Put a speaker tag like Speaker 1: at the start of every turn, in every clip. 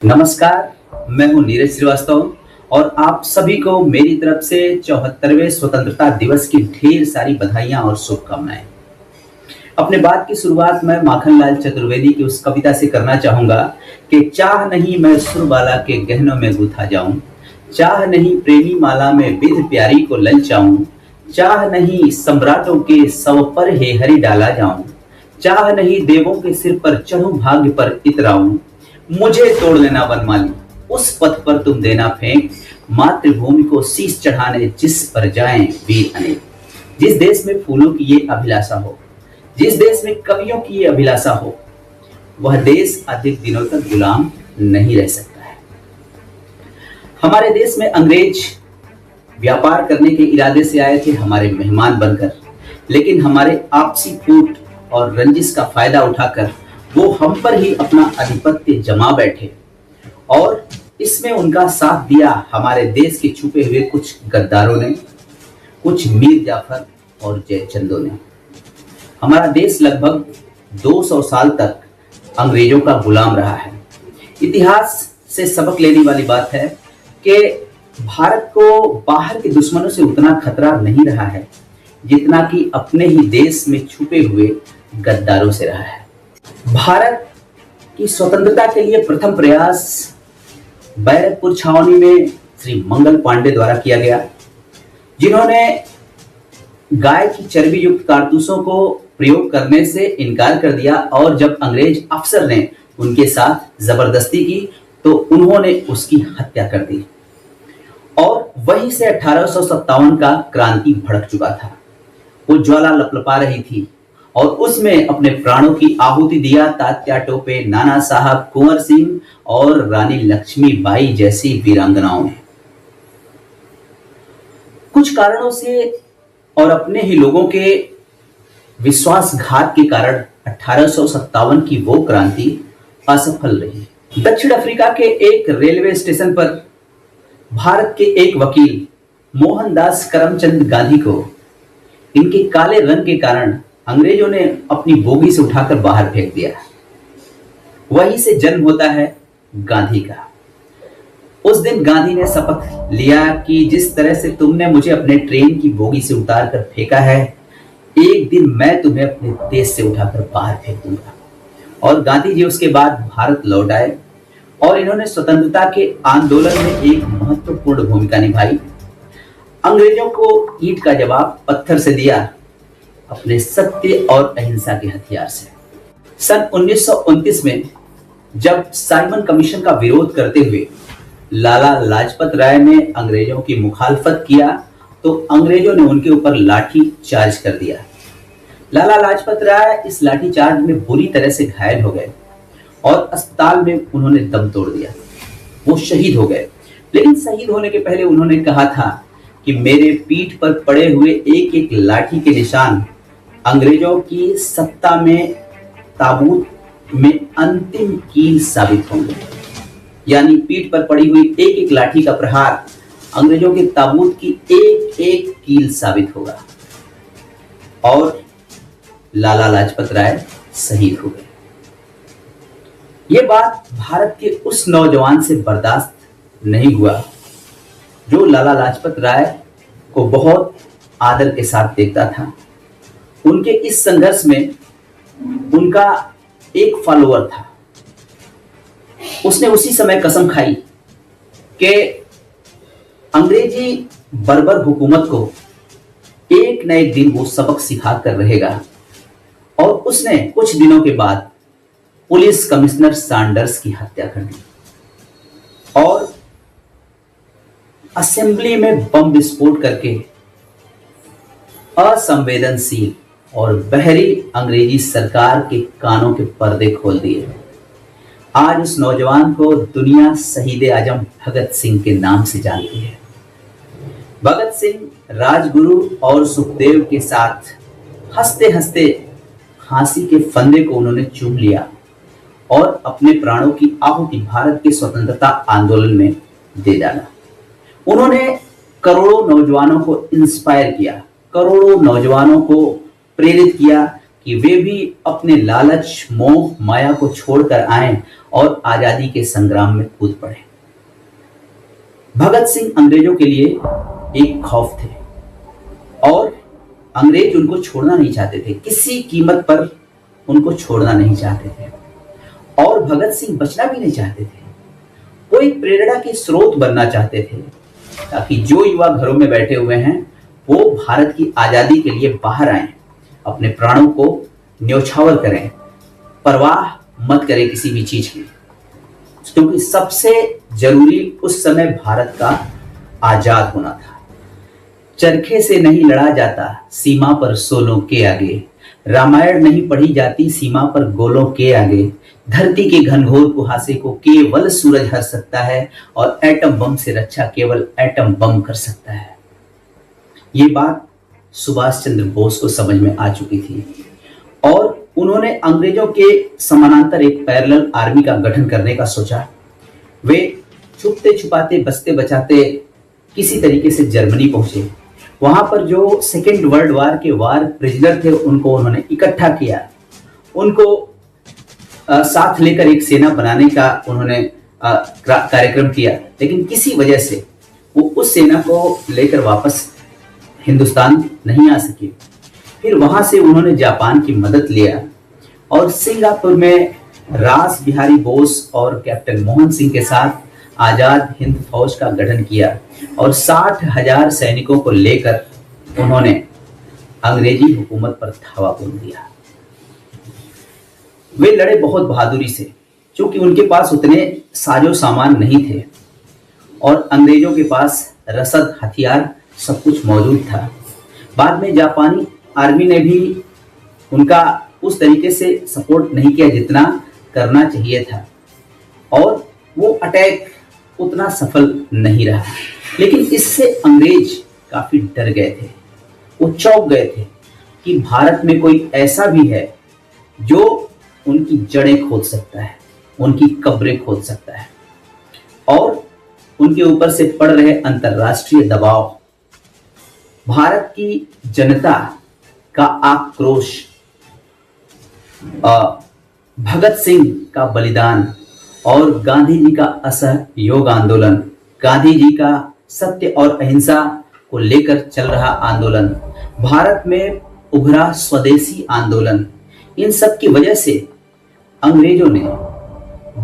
Speaker 1: नमस्कार, मैं हूँ नीरज श्रीवास्तव और आप सभी को मेरी तरफ से 74वें स्वतंत्रता दिवस की ढेर सारी बधाइयाँ और शुभकामनाएं। अपने बात की शुरुआत मैं माखनलाल चतुर्वेदी की उस कविता से करना चाहूंगा कि चाह नहीं मैं सुरबाला के गहनों में गुथा जाऊं, चाह नहीं प्रेमी माला में विध प्यारी को ललचाऊं, चाह नहीं सम्राटों के सव पर हे हरि डाला जाऊं, चाह नहीं देवों के सिर पर चढ़ूं भाग्य पर इतराऊं, मुझे तोड़ लेना वनमाली उस पथ पर तुम देना फेंक, मातृभूमि को शीश चढ़ाने जिस पर जाएं वीर अनेक। जिस देश में फूलों की ये अभिलाषा हो, जिस देश में कवियों की ये अभिलाषा हो, वह देश अधिक दिनों तक गुलाम नहीं रह सकता है। हमारे देश में अंग्रेज व्यापार करने के इरादे से आए थे हमारे मेहमान बनकर, लेकिन हमारे आपसी फूट और रंजिश का फायदा उठाकर वो हम पर ही अपना आधिपत्य जमा बैठे और इसमें उनका साथ दिया हमारे देश के छुपे हुए कुछ गद्दारों ने, कुछ मीर जाफर और जयचंदों ने। हमारा देश लगभग 200 साल तक अंग्रेजों का गुलाम रहा है। इतिहास से सबक लेने वाली बात है कि भारत को बाहर के दुश्मनों से उतना खतरा नहीं रहा है जितना कि अपने ही देश में छुपे हुए गद्दारों से रहा है। भारत की स्वतंत्रता के लिए प्रथम प्रयास बैरकपुर छावनी में श्री मंगल पांडे द्वारा किया गया, जिन्होंने गाय की चर्बी युक्त कारतूसों को प्रयोग करने से इनकार कर दिया और जब अंग्रेज अफसर ने उनके साथ जबरदस्ती की तो उन्होंने उसकी हत्या कर दी और वहीं से 1857 का क्रांति भड़क चुका था। वो ज्वाला लपलपा रही थी और उसमें अपने प्राणों की आहुति दिया तात्या टोपे, नाना साहब, कुंवर सिंह और रानी लक्ष्मीबाई जैसी वीरांगनाओं ने। कुछ कारणों से और अपने ही लोगों के विश्वासघात के कारण 1857 की वो क्रांति असफल रही। दक्षिण अफ्रीका के एक रेलवे स्टेशन पर भारत के एक वकील मोहनदास करमचंद गांधी को इनके काले रंग के कारण अंग्रेजों ने अपनी बोगी से उठाकर बाहर फेंक दिया। वहीं से जन्म होता है गांधी का। उस दिन गांधी ने शपथ लिया कि जिस तरह से तुमने मुझे अपने ट्रेन की बोगी से उतार कर फेंका है, एक दिन मैं तुम्हें अपने देश से उठाकर बाहर फेंक दूंगा। और गांधी जी उसके बाद भारत लौट आए और इन्होंने स्वतंत्रता के आंदोलन में एक महत्वपूर्ण भूमिका निभाई। अंग्रेजों को ईंट का जवाब पत्थर से दिया, अपने सत्य और अहिंसा के हथियार से। सन 1929 में जब साइमन कमीशन का विरोध करते हुए लाला लाजपत राय ने अंग्रेजों की मुखालफत किया तो अंग्रेजों ने उनके ऊपर लाठी चार्ज कर दिया। लाला लाजपत राय इस लाठी चार्ज में बुरी तरह से घायल हो गए और अस्पताल में उन्होंने दम तोड़ दिया। वो शहीद हो गए, लेकिन शहीद होने के पहले उन्होंने कहा था कि मेरे पीठ पर पड़े हुए एक एक लाठी के निशान अंग्रेजों की सत्ता में ताबूत में अंतिम कील साबित होंगे। यानी पीठ पर पड़ी हुई एक एक लाठी का प्रहार अंग्रेजों के ताबूत की एक एक कील साबित होगा। और लाला लाजपत राय शहीद हो गए। ये बात भारत के उस नौजवान से बर्दाश्त नहीं हुआ जो लाला लाजपत राय को बहुत आदर के साथ देखता था। उनके इस संघर्ष में उनका एक फॉलोअर था। उसने उसी समय कसम खाई कि अंग्रेजी बर्बर हुकूमत को एक न एक दिन वो सबक सिखा कर रहेगा। और उसने कुछ दिनों के बाद पुलिस कमिश्नर सैंडर्स की हत्या कर दी और असेंबली में बम विस्फोट करके असंवेदनशील और बहरी अंग्रेजी सरकार के कानों के पर्दे खोल दिए। आज उस नौजवान को दुनिया शहीद आजम भगत सिंह के नाम से जानती है। भगत सिंह राजगुरु और सुखदेव के साथ हंसते हंसते फांसी के फंदे को उन्होंने चूम लिया और अपने प्राणों की आहुति भारत के स्वतंत्रता आंदोलन में दे डाला। उन्होंने करोड़ों नौजवानों को इंस्पायर किया, करोड़ों नौजवानों को प्रेरित किया कि वे भी अपने लालच, मोह, माया को छोड़कर आएं और आजादी के संग्राम में कूद पड़े। भगत सिंह अंग्रेजों के लिए एक खौफ थे और अंग्रेज उनको छोड़ना नहीं चाहते थे, किसी कीमत पर उनको छोड़ना नहीं चाहते थे और भगत सिंह बचना भी नहीं चाहते थे। वो एक प्रेरणा के स्रोत बनना चाहते थे ताकि जो युवा घरों में बैठे हुए हैं वो भारत की आजादी के लिए बाहर आए, अपने प्राणों को न्यौछावर करें, परवाह मत करें किसी भी चीज की, क्योंकि सबसे जरूरी उस समय भारत का आजाद होना था। चरखे से नहीं लड़ा जाता सीमा पर सोलों के आगे, रामायण नहीं पढ़ी जाती सीमा पर गोलों के आगे, धरती के घनघोर कुहासे को केवल सूरज हर सकता है और एटम बम से रक्षा केवल एटम बम कर सकता है। ये बात सुभाष चंद्र बोस को समझ में आ चुकी थी और उन्होंने अंग्रेजों के समानांतर एक पैरेलल आर्मी का गठन करने का सोचा। वे छुपते छुपाते बचते बचाते किसी तरीके से जर्मनी पहुंचे। वहां पर जो सेकेंड वर्ल्ड वार के वार प्रिजनर थे उनको उन्होंने इकट्ठा किया, उनको साथ लेकर एक सेना बनाने का उन्होंने कार्यक्रम किया, लेकिन किसी वजह से वो उस सेना को लेकर वापस हिंदुस्तान नहीं आ सके। फिर वहां से उन्होंने जापान की मदद लिया और सिंगापुर में रास बिहारी बोस और कैप्टन मोहन सिंह के साथ आजाद हिंद फौज का गठन किया और 60,000 सैनिकों को लेकर उन्होंने अंग्रेजी हुकूमत पर धावा बोल दिया। वे लड़े बहुत बहादुरी से, क्योंकि उनके पास उतने साजो सामान नहीं थे और अंग्रेजों के पास रसद, हथियार सब कुछ मौजूद था। बाद में जापानी आर्मी ने भी उनका उस तरीके से सपोर्ट नहीं किया जितना करना चाहिए था और वो अटैक उतना सफल नहीं रहा, लेकिन इससे अंग्रेज काफी डर गए थे। वो चौंक गए थे कि भारत में कोई ऐसा भी है जो उनकी जड़ें खोद सकता है, उनकी कब्रें खोद सकता है और उनके ऊपर से पड़ रहे अंतरराष्ट्रीय दबाव, भारत की जनता का आक्रोश, भगत सिंह का बलिदान और गांधी जी का असहयोग आंदोलन, गांधी जी का सत्य और अहिंसा को लेकर चल रहा आंदोलन, भारत में उभरा स्वदेशी आंदोलन, इन सब की वजह से अंग्रेजों ने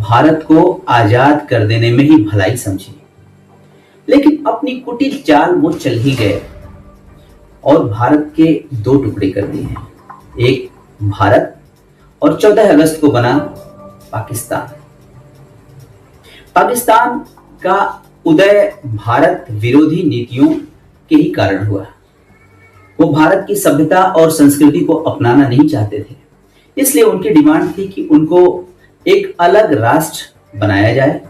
Speaker 1: भारत को आजाद कर देने में ही भलाई समझी। लेकिन अपनी कुटिल चाल वो चल ही गए और भारत के दो टुकड़े कर दिए, एक भारत और 14 अगस्त को बना पाकिस्तान। पाकिस्तान का उदय भारत विरोधी नीतियों के ही कारण हुआ। वो भारत की सभ्यता और संस्कृति को अपनाना नहीं चाहते थे, इसलिए उनकी डिमांड थी कि उनको एक अलग राष्ट्र बनाया जाए,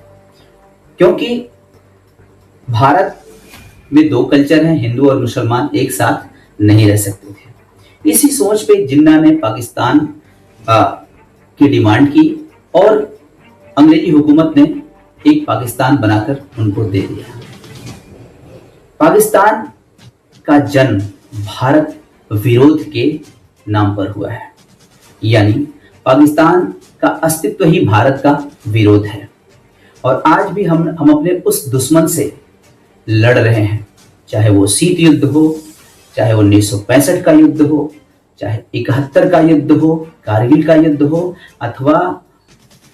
Speaker 1: क्योंकि भारत में दो कल्चर हैं, हिंदू और मुसलमान एक साथ नहीं रह सकते थे। इसी सोच पे जिन्ना ने पाकिस्तान की डिमांड की और अंग्रेजी हुकूमत ने एक पाकिस्तान बनाकर उनको दे दिया। पाकिस्तान का जन्म भारत विरोध के नाम पर हुआ है, यानी पाकिस्तान का अस्तित्व ही भारत का विरोध है और आज भी हम अपने उस दुश्मन से लड़ रहे हैं, चाहे वो शीत युद्ध हो, चाहे वो 1965 का युद्ध हो, चाहे 71 का युद्ध हो, कारगिल का युद्ध हो, अथवा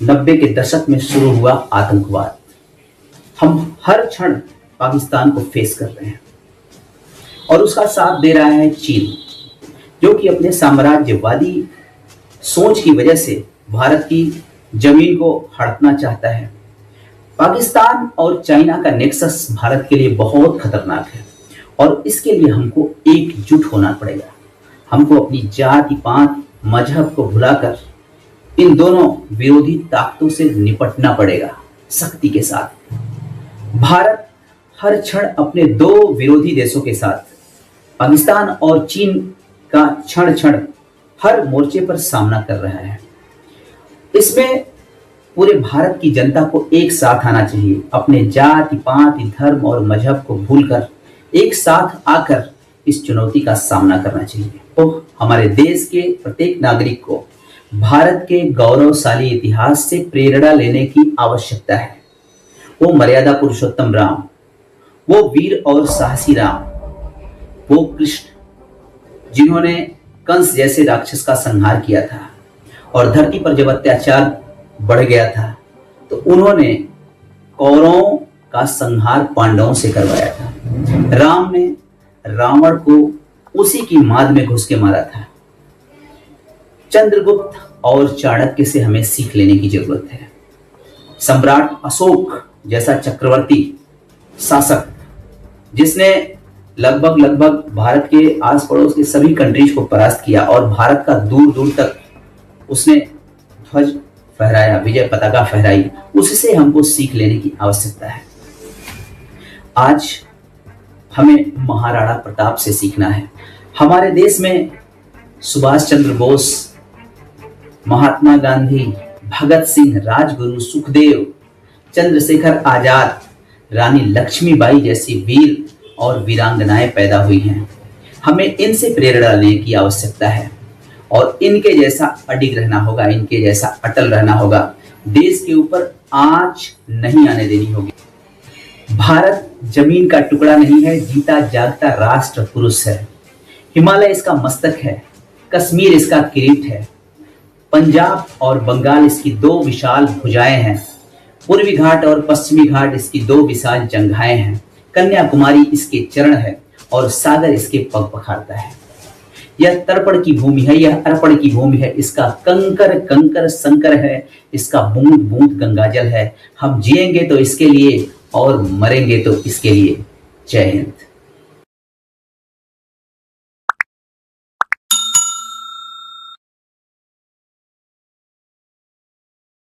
Speaker 1: 90 के दशक में शुरू हुआ आतंकवाद। हम हर क्षण पाकिस्तान को फेस कर रहे हैं और उसका साथ दे रहा है चीन, जो कि अपने साम्राज्यवादी सोच की वजह से भारत की जमीन को हड़पना चाहता है। पाकिस्तान और चाइना का नेक्सस भारत के लिए बहुत खतरनाक है और इसके लिए हमको एकजुट होना पड़ेगा। हमको अपनी जाति, पात, मजहब को भुलाकर इन दोनों विरोधी ताकतों से निपटना पड़ेगा सख्ती के साथ। भारत हर क्षण अपने दो विरोधी देशों के साथ, पाकिस्तान और चीन का क्षण क्षण हर मोर्चे पर सामना कर रहा है। इसमें पूरे भारत की जनता को एक साथ आना चाहिए, अपने जाति, पाति, धर्म और मजहब को भूलकर एक साथ आकर इस चुनौती का सामना करना चाहिए। तो हमारे देश के प्रत्येक नागरिक को भारत के गौरवशाली इतिहास से प्रेरणा लेने की आवश्यकता है। वो मर्यादा पुरुषोत्तम राम, वो वीर और साहसी राम, वो कृष्ण जिन्होंने कंस जैसे राक्षस का संहार किया था और धरती पर जब अत्याचार बढ़ गया था तो उन्होंने कौरवों का संहार पांडवों से करवाया था। राम ने रावण को उसी की माद में घुस के मारा था। चंद्रगुप्त और चाणक्य से हमें सीख लेने की जरूरत है। सम्राट अशोक जैसा चक्रवर्ती शासक जिसने लगभग भारत के आस पड़ोस के सभी कंट्रीज को परास्त किया और भारत का दूर दूर तक उसने ध्वज फहराया, विजय पताका फहराई, उससे हमको सीख लेने की आवश्यकता है। आज हमें महाराणा प्रताप से सीखना है। हमारे देश में सुभाष चंद्र बोस, महात्मा गांधी, भगत सिंह, राजगुरु, सुखदेव, चंद्रशेखर आजाद, रानी लक्ष्मीबाई जैसी वीर और वीरांगनाएं पैदा हुई हैं। हमें इनसे प्रेरणा लेने की आवश्यकता है और इनके जैसा अडिग रहना होगा, इनके जैसा अटल रहना होगा। देश के ऊपर आंच नहीं आने देनी होगी। भारत जमीन का टुकड़ा नहीं है, जीता जागता राष्ट्र पुरुष है। हिमालय इसका मस्तक है, कश्मीर इसका किरीट है, पंजाब और बंगाल इसकी दो विशाल भुजाएं हैं, पूर्वी घाट और पश्चिमी घाट इसकी दो विशाल जंघाएं हैं, कन्याकुमारी इसके चरण है और सागर इसके पग पखारता है। यह तर्पण की भूमि है, यह अर्पण की भूमि है, इसका कंकर कंकर संकर है, इसका बूंद बूंद गंगाजल है। हम जिएंगे तो इसके लिए और मरेंगे तो इसके लिए। जय हिंद।